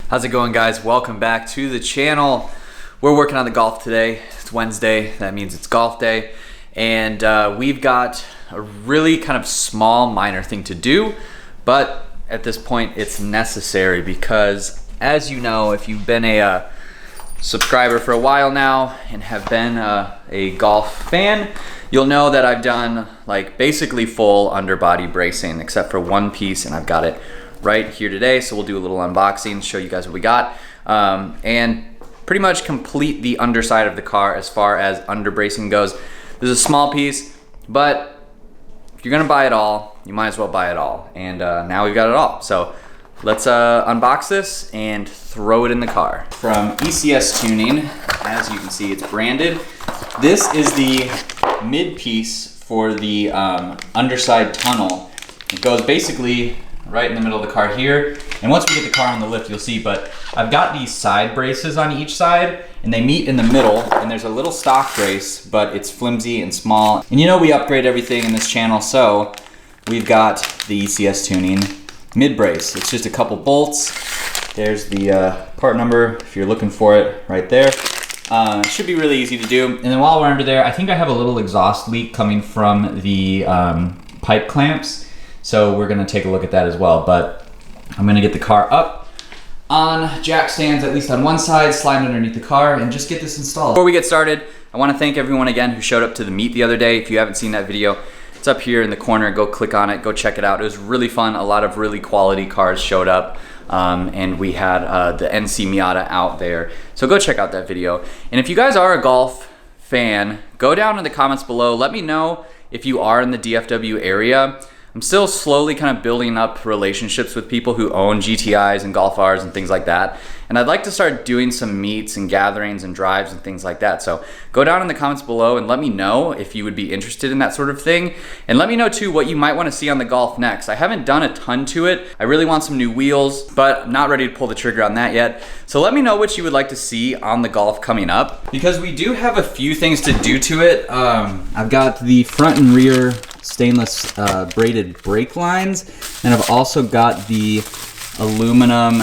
How's it going, guys? Welcome back to the channel. We're working on the Golf today. It's Wednesday, that means it's golf day. And we've got a really kind of small, minor thing to do, but at this point it's necessary because, as you know, if you've been a subscriber for a while now and have been a golf fan, you'll know that I've done like basically full underbody bracing except for one piece, and I've got it right here today. So we'll do a little unboxing, show you guys what we got, and pretty much complete the underside of the car as far as under bracing goes. There's a small piece, but if you're gonna buy it all, you might as well buy it all. And now we've got it all. So let's unbox this and throw it in the car. From ECS Tuning, as you can see, it's branded. This is the mid piece for the underside tunnel. It goes basically right in the middle of the car here. And once we get the car on the lift, you'll see, but I've got these side braces on each side and they meet in the middle, and there's a little stock brace, but it's flimsy and small. And you know we upgrade everything in this channel, so we've got the ECS Tuning mid brace. It's just a couple bolts. There's the part number if you're looking for it right there. It should be really easy to do. And then while we're under there, I think I have a little exhaust leak coming from the pipe clamps. So we're gonna take a look at that as well. But I'm gonna get the car up on jack stands, at least on one side, slide underneath the car, and just get this installed. Before we get started, I wanna thank everyone again who showed up to the meet the other day. If you haven't seen that video, it's up here in the corner. Go click on it, go check it out. It was really fun. A lot of really quality cars showed up. And we had the NC Miata out there. So go check out that video. And if you guys are a golf fan, go down in the comments below. Let me know if you are in the DFW area. I'm still slowly kind of building up relationships with people who own GTIs and Golf Rs and things like that. And I'd like to start doing some meets and gatherings and drives and things like that. So go down in the comments below and let me know if you would be interested in that sort of thing. And let me know too what you might want to see on the Golf next. I haven't done a ton to it. I really want some new wheels, but I'm not ready to pull the trigger on that yet. So let me know what you would like to see on the Golf coming up, because we do have a few things to do to it. I've got the front and rear stainless braided brake lines, and I've also got the aluminum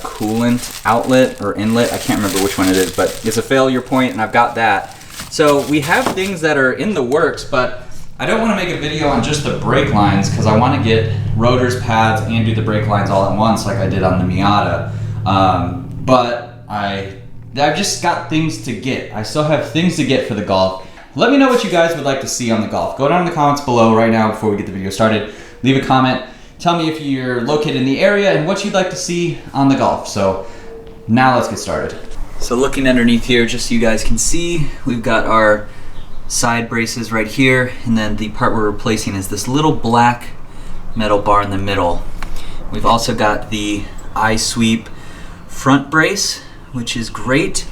coolant outlet or inlet. I can't remember which one it is, but it's a failure point, and I've got that. So we have things that are in the works, but I don't want to make a video on just the brake lines because I want to get rotors, pads, and do the brake lines all at once like I did on the Miata. But I've just got things to get. I still have things to get for the Golf. Let me know what you guys would like to see on the Golf. Go down in the comments below right now before we get the video started. Leave a comment. Tell me if you're located in the area and what you'd like to see on the Golf. So now let's get started. So looking underneath here, just so you guys can see, we've got our side braces right here, and then the part we're replacing is this little black metal bar in the middle. We've also got the I-sweep front brace, which is great.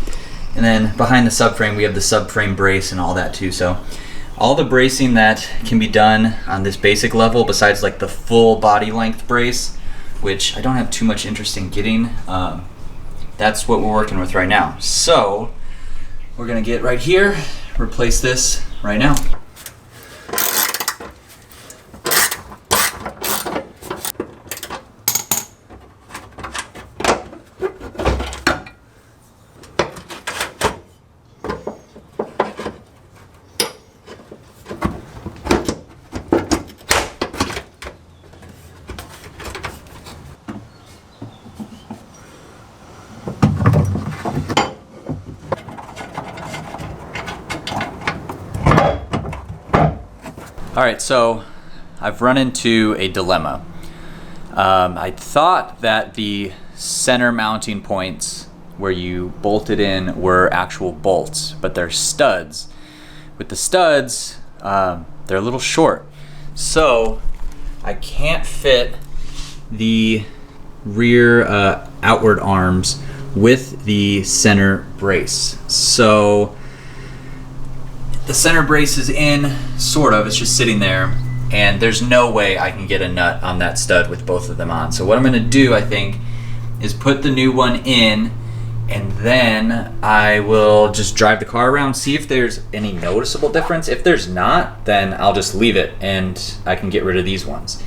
And then behind the subframe, we have the subframe brace and all that too. So all the bracing that can be done on this basic level, besides like the full body length brace, which I don't have too much interest in getting, that's what we're working with right now. So we're gonna get right here, replace this right now. All right, so I've run into a dilemma. I thought that the center mounting points where you bolt it in were actual bolts, but they're studs. With the studs, they're a little short. So I can't fit the rear outward arms with the center brace. So the center brace is in, sort of, it's just sitting there, and there's no way I can get a nut on that stud with both of them on. So what I'm gonna do, I think, is put the new one in, and then I will just drive the car around, see if there's any noticeable difference. If there's not, then I'll just leave it and I can get rid of these ones.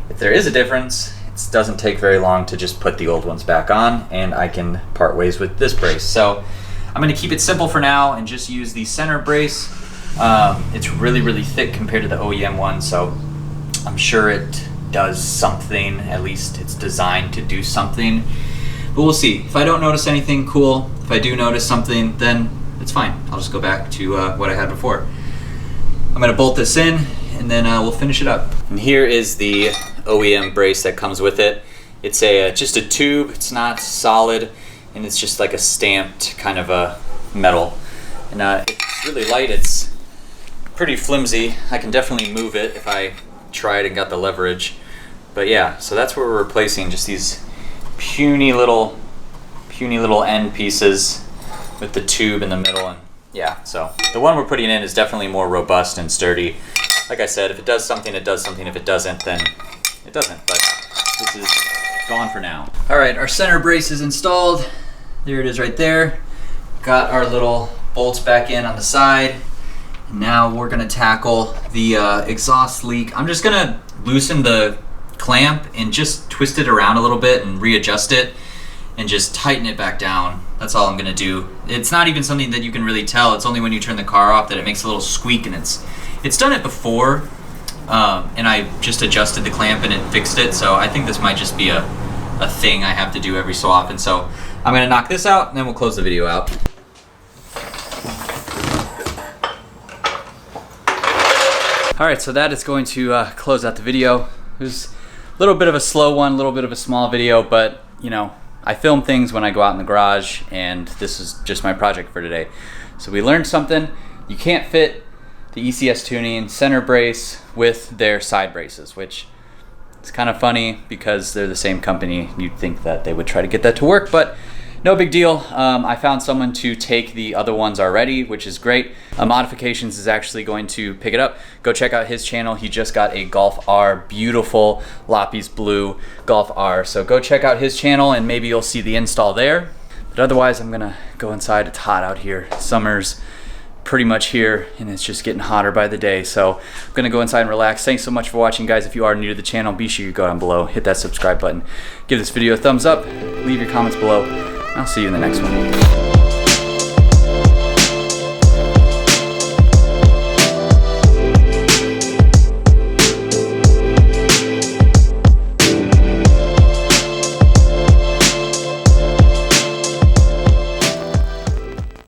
If there is a difference, it doesn't take very long to just put the old ones back on, and I can part ways with this brace. So I'm gonna keep it simple for now and just use the center brace. It's really, really thick compared to the OEM one, so I'm sure it does something. At least it's designed to do something, but we'll see. If I don't notice anything, cool. If I do notice something, then it's fine. I'll just go back to what I had before. I'm gonna bolt this in, and then we'll finish it up. And here is the OEM brace that comes with it. It's just a tube. It's not solid, and it's just like a stamped kind of a metal. And it's really light. It's pretty flimsy. I can definitely move it if I tried and got the leverage. But yeah, so that's what we're replacing, just these puny little end pieces with the tube in the middle. And yeah, so the one we're putting in is definitely more robust and sturdy. Like I said, if it does something, it does something. If it doesn't, then it doesn't. But this is gone for now. All right, our center brace is installed. There it is right there. Got our little bolts back in on the side. And now we're gonna tackle the exhaust leak. I'm just gonna loosen the clamp and just twist it around a little bit and readjust it and just tighten it back down. That's all I'm gonna do. It's not even something that you can really tell. It's only when you turn the car off that it makes a little squeak, and it's done it before, and I just adjusted the clamp and it fixed it. So I think this might just be a thing I have to do every so often. So I'm gonna knock this out and then we'll close the video out. All right, so that is going to close out the video. It was a little bit of a slow one, a little bit of a small video, but you know, I film things when I go out in the garage, and this is just my project for today. So we learned something. You can't fit the ECS Tuning center brace with their side braces, which is kind of funny because they're the same company. You'd think that they would try to get that to work, but no big deal. I found someone to take the other ones already, which is great. Modifications is actually going to pick it up. Go check out his channel. He just got a Golf R, beautiful Lapis blue Golf R. So go check out his channel and maybe you'll see the install there. But otherwise, I'm gonna go inside. It's hot out here. Summer's pretty much here and it's just getting hotter by the day. So I'm gonna go inside and relax. Thanks so much for watching, guys. If you are new to the channel, be sure you go down below, hit that subscribe button, give this video a thumbs up, leave your comments below. I'll see you in the next one.